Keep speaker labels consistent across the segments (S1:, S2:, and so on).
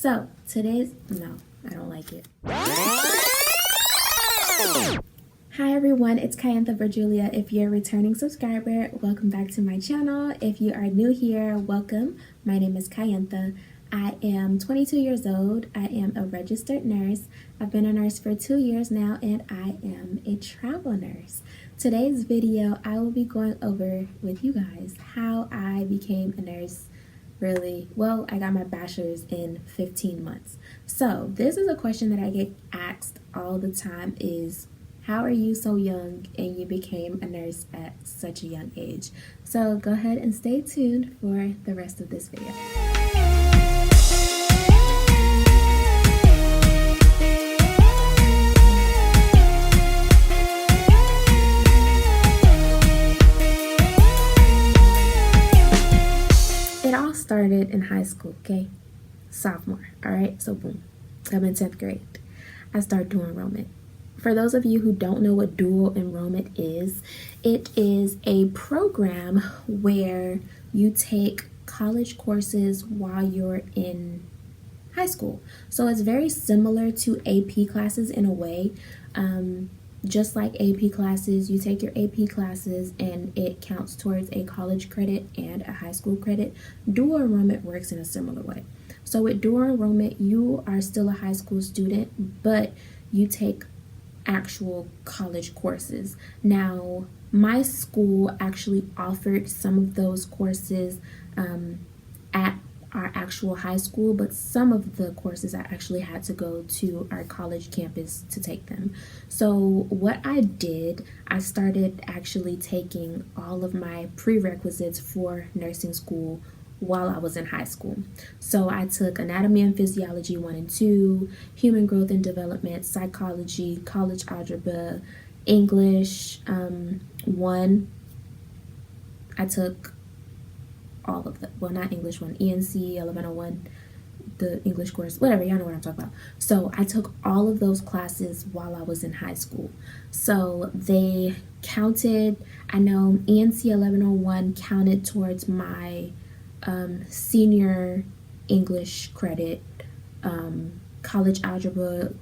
S1: So no, I don't like it. Hi everyone, it's Kayantha Virgilia. If you're a returning subscriber, welcome back to my channel. If you are new here, welcome. My name is Kayantha. I am 22 years old. I am a registered nurse. I've been a nurse for 2 years now, and I am a travel nurse. Today's video, I will be going over with you guys how I became a nurse. I got my bachelor's in 15 months. So this is a question that I get asked all the time is, how are you so young and you became a nurse at such a young age? So go ahead and stay tuned for the rest of this video. It all started in high school, okay? Sophomore, all right? So boom, I'm in 10th grade. I start dual enrollment. For those of you who don't know what dual enrollment is, it is a program where you take college courses while you're in high school. So it's very similar to AP classes in a way. Just like AP classes, you take your AP classes and it counts towards a college credit and a high school credit. Dual enrollment works in a similar way. So with dual enrollment, you are still a high school student, but you take actual college courses. Now, my school actually offered some of those courses at our actual high school, but some of the courses I actually had to go to our college campus to take them. So what I did, I started actually taking all of my prerequisites for nursing school while I was in high school. So I took anatomy and physiology 1 and 2, human growth and development, psychology, college algebra, English 1. I took all of them. Well, not English 1, ENC 1101, the English course, whatever, y'all know what I'm talking about. So I took all of those classes while I was in high school. So they counted, I know ENC 1101 counted towards my senior English credit. College algebra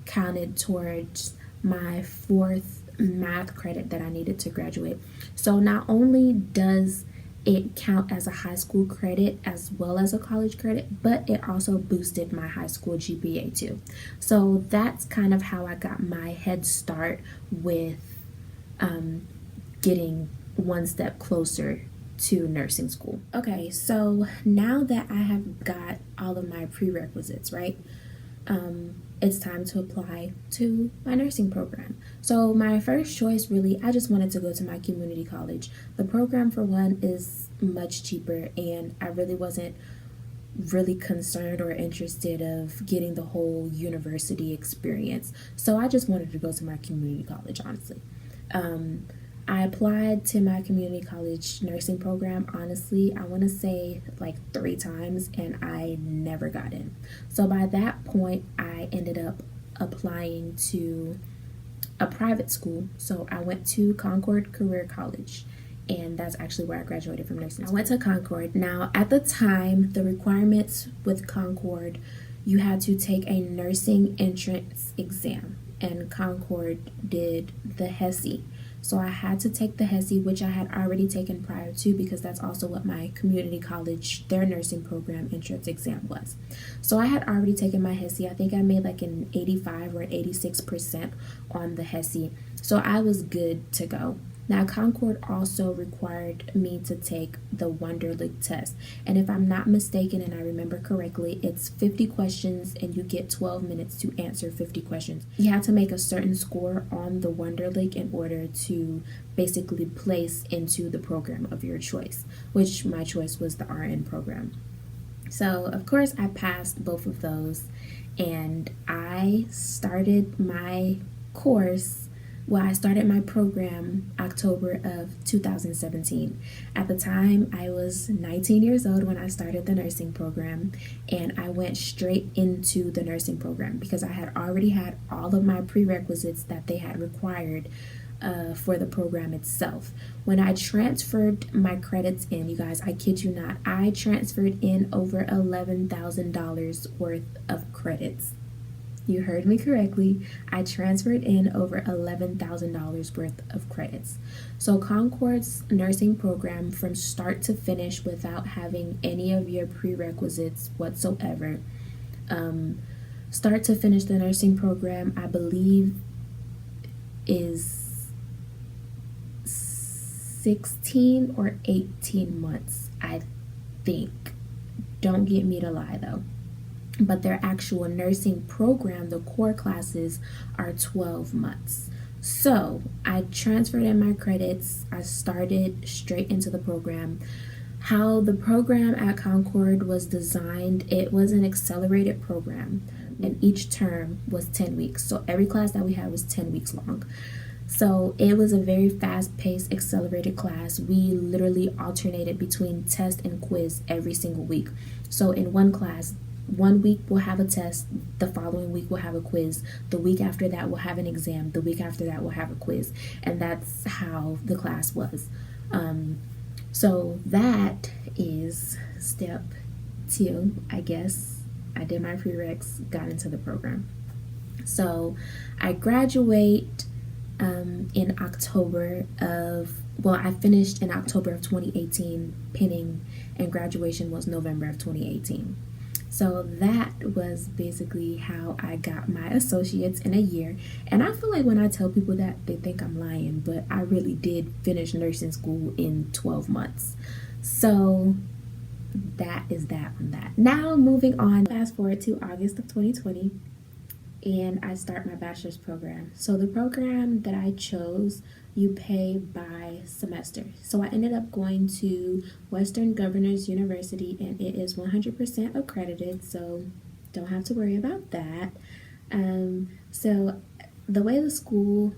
S1: counted towards my 4th math credit that I needed to graduate. So not only does it count as a high school credit as well as a college credit, but it also boosted my high school GPA too. So that's kind of how I got my head start with getting one step closer to nursing school. Okay, so now that I have got all of my prerequisites, right? It's time to apply to my nursing program. So my first choice, really, I just wanted to go to my community college. The program, for one, is much cheaper, and I really wasn't really concerned or interested of getting the whole university experience. So I just wanted to go to my community college, honestly. I applied to my community college nursing program, honestly, I want to say like 3 times, and I never got in. So by that point, I ended up applying to a private school. So I went to Concord Career College, and that's actually where I graduated from nursing. I went to Concord. Now, at the time, the requirements with Concord, you had to take a nursing entrance exam, and Concord did the HESI. So I had to take the HESI, which I had already taken prior to, because that's also what my community college, their nursing program entrance exam was. So I had already taken my HESI. I think I made like an 85 or 86% on the HESI. So I was good to go. Now, Concord also required me to take the Wonderlic test. And if I'm not mistaken and I remember correctly, it's 50 questions and you get 12 minutes to answer 50 questions. You have to make a certain score on the Wonderlic in order to basically place into the program of your choice, which my choice was the RN program. So, of course, I passed both of those, and I started my course. Well, I started my program October of 2017. At the time, I was 19 years old when I started the nursing program, and I went straight into the nursing program because I had already had all of my prerequisites that they had required for the program itself. When I transferred my credits in, you guys, I kid you not, I transferred in over $11,000 worth of credits. You heard me correctly. I transferred in over $11,000 worth of credits. So Concord's nursing program, from start to finish without having any of your prerequisites whatsoever, start to finish, the nursing program, I believe, is 16 or 18 months, I think. Don't get me to lie though. But their actual nursing program, the core classes, are 12 months. So I transferred in my credits. I started straight into the program. How the program at Concord was designed, it was an accelerated program, and each term was 10 weeks. So every class that we had was 10 weeks long. So it was a very fast-paced, accelerated class. We literally alternated between test and quiz every single week. So in one class, 1 week we'll have a test, the following week we'll have a quiz, the week after that we'll have an exam, the week after that we'll have a quiz, and that's how the class was. So that is step 2, I guess. I did my prereqs, got into the program. So I graduate in October of, I finished in October of 2018, pinning, and graduation was November of 2018. So that was basically how I got my associates in a year. And I feel like when I tell people that, they think I'm lying, but I really did finish nursing school in 12 months. So that is that on that. Now moving on, fast forward to August of 2020, and I start my bachelor's program. So the program that I chose, you pay by semester. So I ended up going to Western Governors University, and it is 100% accredited, so don't have to worry about that. So the way the school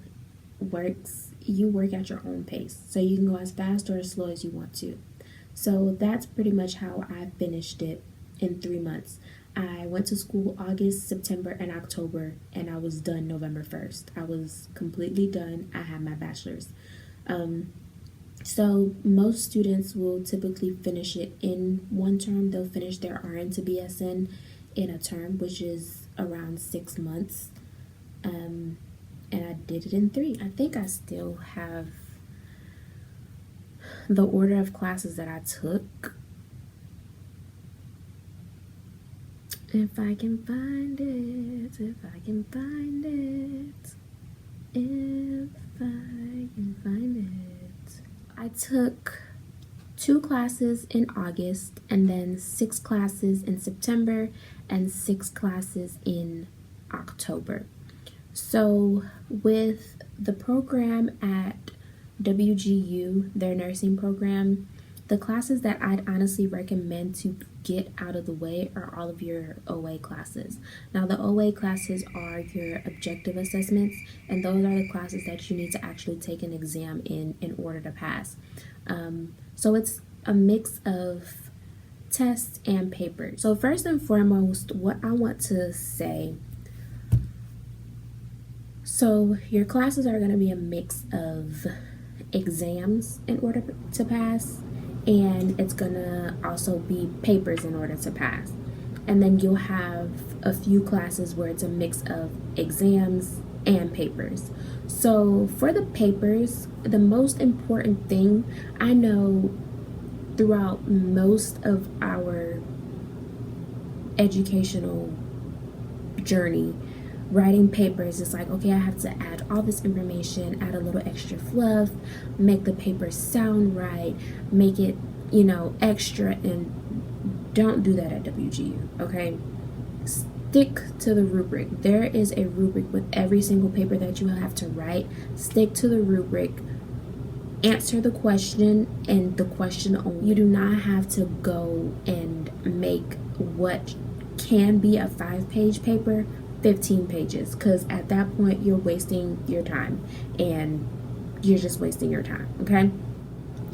S1: works, you work at your own pace. So you can go as fast or as slow as you want to. So that's pretty much how I finished it in 3 months. I went to school August, September, and October, and I was done November 1st. I was completely done. I had my bachelor's. So most students will typically finish it in one term. They'll finish their RN to BSN in a term, which is around 6 months. And I did it in 3. I think I still have the order of classes that I took. If I can find it, if I can find it, if I can find it. I took 2 classes in August, and then 6 classes in September, and 6 classes in October. So with the program at WGU, their nursing program, the classes that I'd honestly recommend to get out of the way are all of your OA classes. Now, the OA classes are your objective assessments, and those are the classes that you need to actually take an exam in order to pass. So it's a mix of tests and papers. So first and foremost, what I want to say, so your classes are going to be a mix of exams in order to pass, and it's gonna also be papers in order to pass. And then you'll have a few classes where it's a mix of exams and papers. So for the papers, the most important thing, I know throughout most of our educational journey, writing papers is like, okay, I have to add all this information, add a little extra fluff, make the paper sound right, make it, extra, and don't do that at WGU, okay? Stick to the rubric. There is a rubric with every single paper that you have to write. Stick to the rubric. Answer the question and the question only. You do not have to go and make what can be a 5-page paper 15 pages, because at that point you're wasting your time, and you're just wasting your time, okay?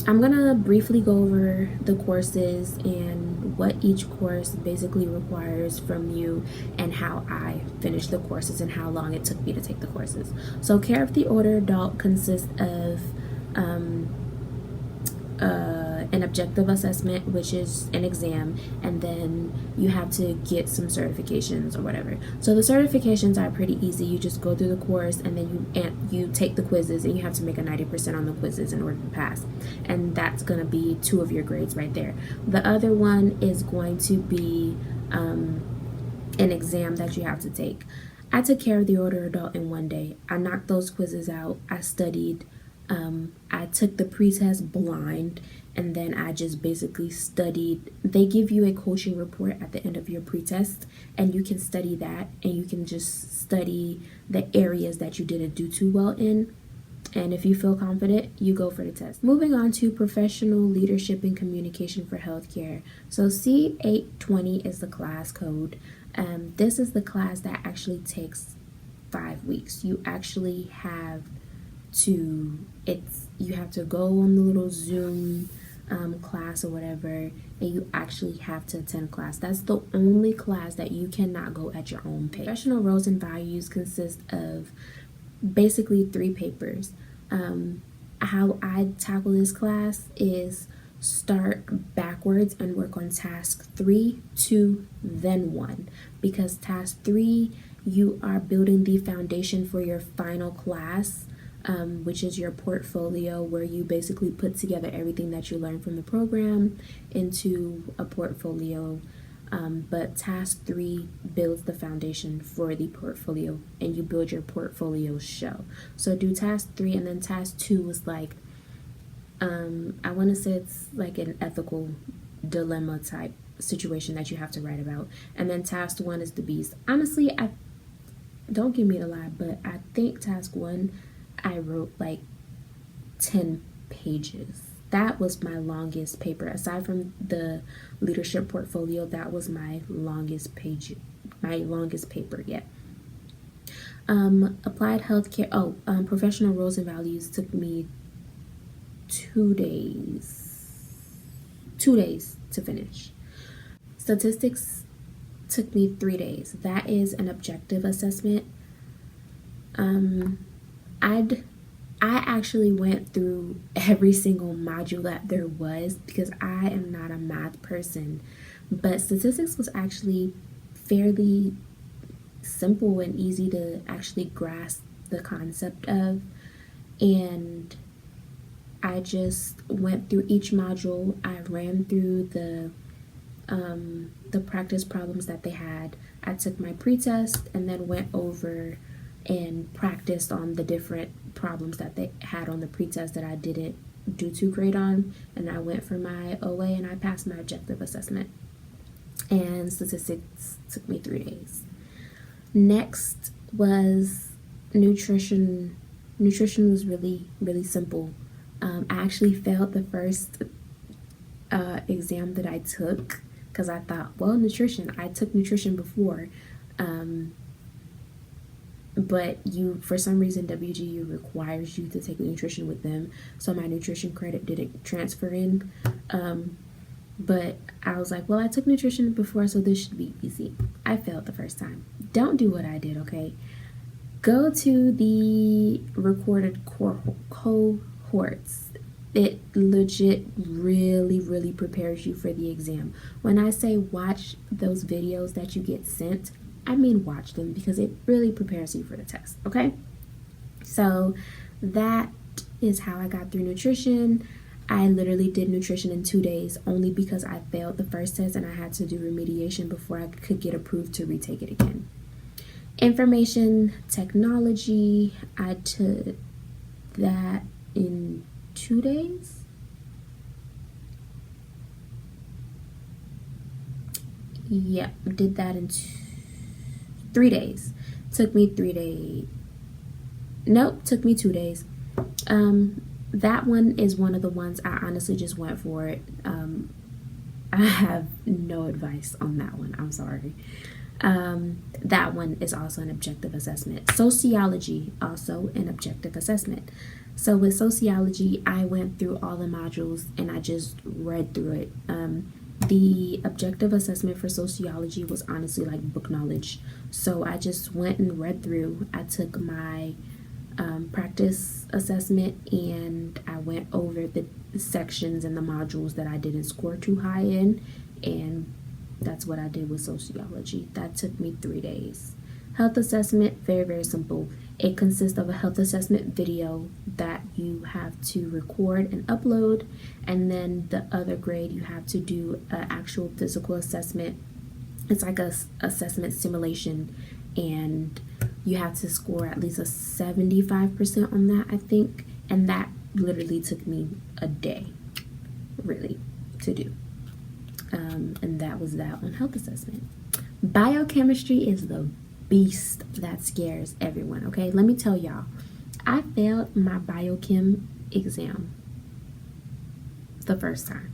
S1: I'm gonna briefly go over the courses and what each course basically requires from you and how I finished the courses and how long it took me to take the courses. So care of the older adult consists of an objective assessment, which is an exam, and then you have to get some certifications or whatever. So the certifications are pretty easy. You just go through the course and then you take the quizzes, and you have to make a 90% on the quizzes in order to pass, and that's going to be 2 of your grades right there. The other one is going to be an exam that you have to take. I took care of the older adult in 1 day. I knocked those quizzes out. I studied. I took the pretest blind, and then I just basically studied. They give you a coaching report at the end of your pretest, and you can study that, and you can just study the areas that you didn't do too well in. And if you feel confident, you go for the test. Moving on to professional leadership and communication for healthcare. So C820 is the class code. This is the class that actually takes 5 weeks. You actually have to go on the little Zoom class or whatever, and you actually have to attend class. That's the only class that you cannot go at your own pace. Professional roles and values consist of basically 3 papers. How I tackle this class is start backwards and work on task 3, 2, then 1, because task 3, you are building the foundation for your final class, which is your portfolio, where you basically put together everything that you learned from the program into a portfolio. But task 3 builds the foundation for the portfolio, and you build your portfolio show. So do task 3, and then task 2 was like, I want to say it's like an ethical dilemma type situation that you have to write about. And then task 1 is the beast. Honestly, I don't give me the lie, but I think task 1, I wrote like 10 pages. That was my longest paper. Aside from the leadership portfolio, that was my longest paper yet. Applied healthcare, professional roles and values took me 2 days. 2 days to finish. Statistics took me 3 days. That is an objective assessment. I actually went through every single module that there was because I am not a math person, but statistics was actually fairly simple and easy to actually grasp the concept of, and I just went through each module. I ran through the practice problems that they had. I took my pretest and then went over and practiced on the different problems that they had on the pretest that I didn't do too great on, and I went for my OA and I passed my objective assessment. And statistics took me 3 days. Next was nutrition. Nutrition was really, really simple. I actually failed the first exam that I took because I thought, well, nutrition, I took nutrition before. But for some reason, WGU requires you to take nutrition with them. So my nutrition credit didn't transfer in. But I was like, well, I took nutrition before, so this should be easy. I failed the first time. Don't do what I did, okay? Go to the recorded cohorts. It legit really, really prepares you for the exam. When I say watch those videos that you get sent, I mean watch them, because it really prepares you for the test, okay? So that is how I got through nutrition. I literally did nutrition in 2 days only because I failed the first test and I had to do remediation before I could get approved to retake it again. Information technology, I took that in 2 days. Yeah, did that in 3 days. Took me 3 days. Nope, took me 2 days. That one is one of the ones I honestly just went for it. I have no advice on that one. I'm sorry. That one is also an objective assessment. Sociology, also an objective assessment. So with sociology, I went through all the modules and I just read through it. The objective assessment for sociology was honestly like book knowledge. So I just went and read through. I took my practice assessment and I went over the sections and the modules that I didn't score too high in, and that's what I did with sociology. That took me 3 days. Health assessment, very, very simple. It consists of a health assessment video that you have to record and upload, and then the other grade you have to do an actual physical assessment. It's like a assessment simulation, and you have to score at least a 75% on that, I think, and that literally took me a day, really, to do. And that was that on health assessment. Biochemistry is the beast that scares everyone, okay? Let me tell y'all, I failed my biochem exam the first time,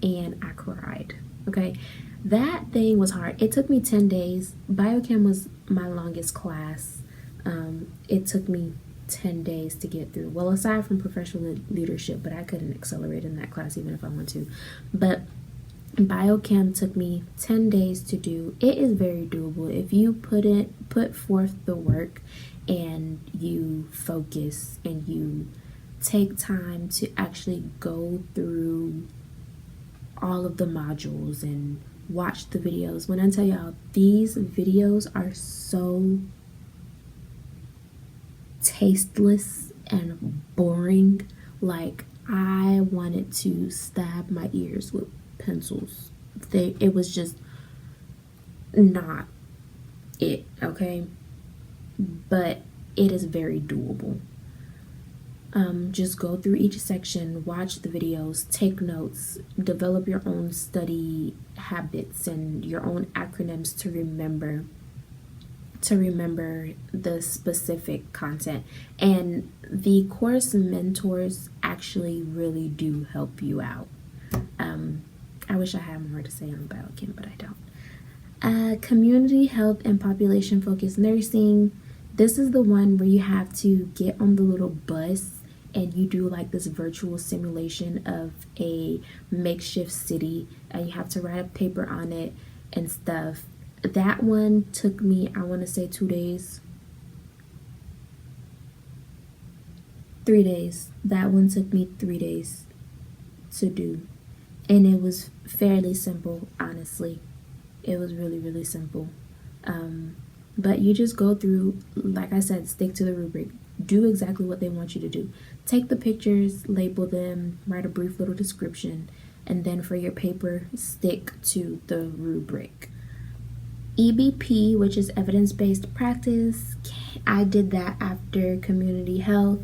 S1: and I cried, okay? That thing was hard. It took me 10 days. Biochem was my longest class. It took me 10 days to get through. Well, aside from professional leadership, but I couldn't accelerate in that class even if I want to. But biochem took me 10 days to do. It is very doable if you put forth the work and you focus and you take time to actually go through all of the modules and watch the videos. When I tell y'all, these videos are so tasteless and boring. Like, I wanted to stab my ears with pencils. It was just not it, okay? But it is very doable. Just go through each section, watch the videos, take notes, develop your own study habits and your own acronyms to remember the specific content. And the course mentors actually really do help you out. I wish I had more to say on biochem, but I don't. Community health and population focused nursing. This is the one where you have to get on the little bus and you do like this virtual simulation of a makeshift city, and you have to write a paper on it and stuff. That one took me, I want to say 2 days. 3 days. That one took me 3 days to do. And it was fairly simple, honestly. It was really, really simple. But you just go through, like I said, stick to the rubric. Do exactly what they want you to do. Take the pictures, label them, write a brief little description, and then for your paper, stick to the rubric. EBP, which is evidence-based practice, I did that after community health.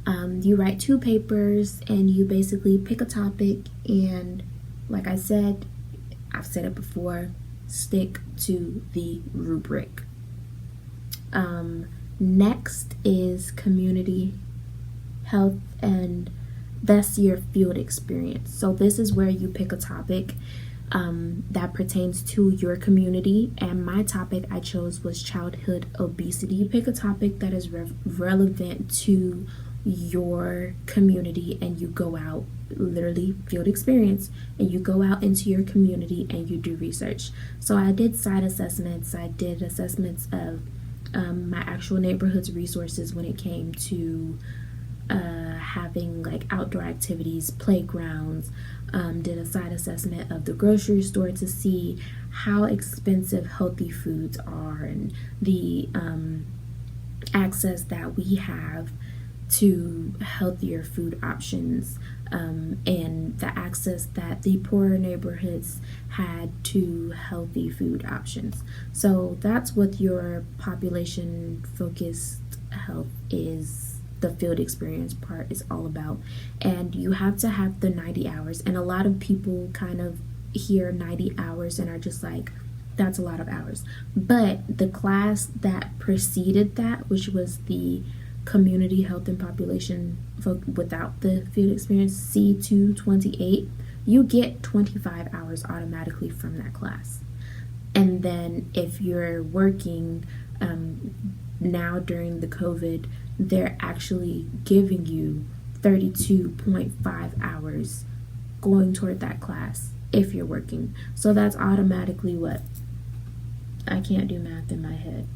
S1: You write 2 papers and you basically pick a topic, and like I said, I've said it before, stick to the rubric. Next is community health, and that's your field experience. So this is where you pick a topic that pertains to your community, and my topic I chose was childhood obesity. You pick a topic that is relevant to your community, and you go out, literally field experience, and you go out into your community and you do research. So I did site assessments. I did assessments of my actual neighborhood's resources when it came to having like outdoor activities, playgrounds. Did a site assessment of the grocery store to see how expensive healthy foods are and the access that we have to healthier food options, and the access that the poorer neighborhoods had to healthy food options. So that's what your population focused health is, the field experience part is all about. And you have to have the 90 hours, and a lot of people kind of hear 90 hours and are just like, that's a lot of hours. But the class that preceded that, which was the community health and population without the field experience, C228, you get 25 hours automatically from that class. And then if you're working now during the COVID they're actually giving you 32.5 hours going toward that class if you're working. So that's automatically what? I can't do math in my head.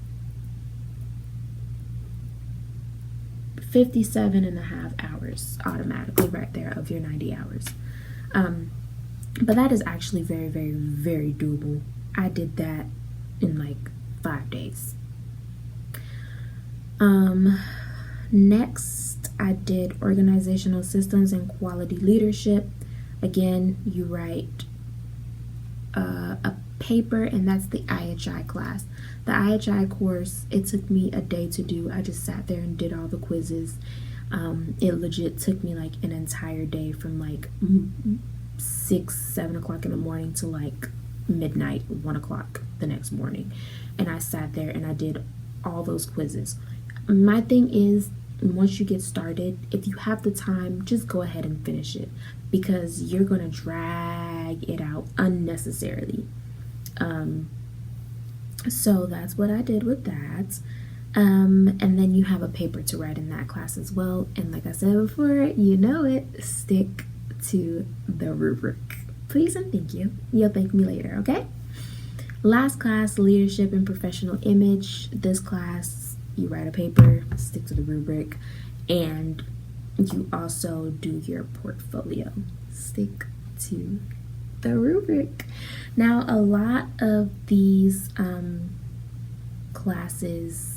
S1: 57.5 hours automatically right there of your 90 hours. But that is actually very, very, very doable. I did that in like 5 days. Next, I did organizational systems and quality leadership. Again, you write a paper, and that's the IHI class. The IHI course, it took me a day to do. I just sat there and did all the quizzes. It legit took me like an entire day from like 6-7 o'clock in the morning to like midnight, 1 o'clock the next morning. And I sat there and I did all those quizzes. My thing is, once you get started, if you have the time, just go ahead and finish it, because you're going to drag it out unnecessarily. So that's what I did with that. And then you have a paper to write in that class as well. And like I said before, you know it, stick to the rubric. Please and thank you. You'll thank me later, okay? Last class, leadership and professional image. This class, you write a paper, stick to the rubric, and you also do your portfolio. Stick to the rubric. Now, a lot of these classes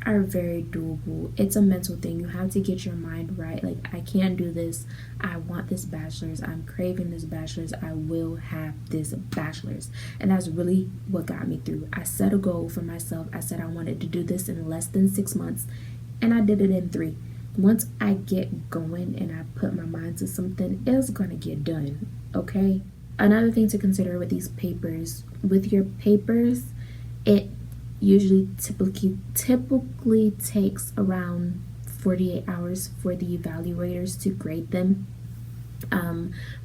S1: are very doable. It's a mental thing. You have to get your mind right. Like, I can't do this. I want this bachelor's. I'm craving this bachelor's. I will have this bachelor's. And that's really what got me through. I set a goal for myself. I said I wanted to do this in less than 6 months, and I did it in 3. Once I get going and I put my mind to something, it's gonna get done, okay? Another thing to consider with these papers, with your papers, it usually typically takes around 48 hours for the evaluators to grade them.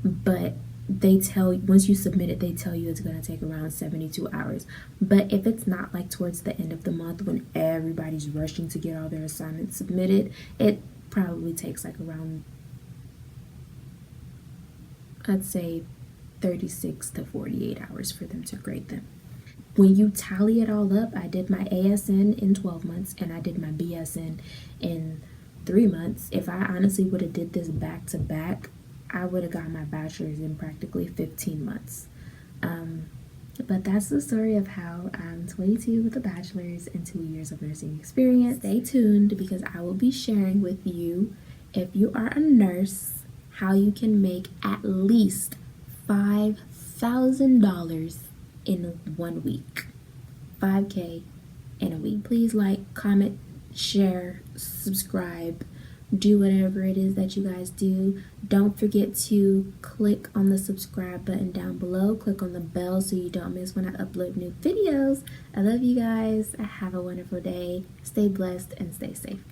S1: But they tell you, once you submit it, they tell you it's going to take around 72 hours. But if it's not like towards the end of the month when everybody's rushing to get all their assignments submitted, it probably takes like around, I'd say, 36 to 48 hours for them to grade them. When you tally it all up, I did my ASN in 12 months and I did my BSN in 3 months. If I honestly would have did this back to back, I would have got my bachelor's in practically 15 months. But that's the story of how I'm 22 with a bachelor's and 2 years of nursing experience. Stay tuned, because I will be sharing with you, if you are a nurse, how you can make at least $5,000 in 1 week. $5K in a week. Please like, comment, share, subscribe, do whatever it is that you guys do. Don't forget to click on the subscribe button down below. Click on the bell so you don't miss when I upload new videos. I love you guys. Have a wonderful day. Stay blessed and stay safe.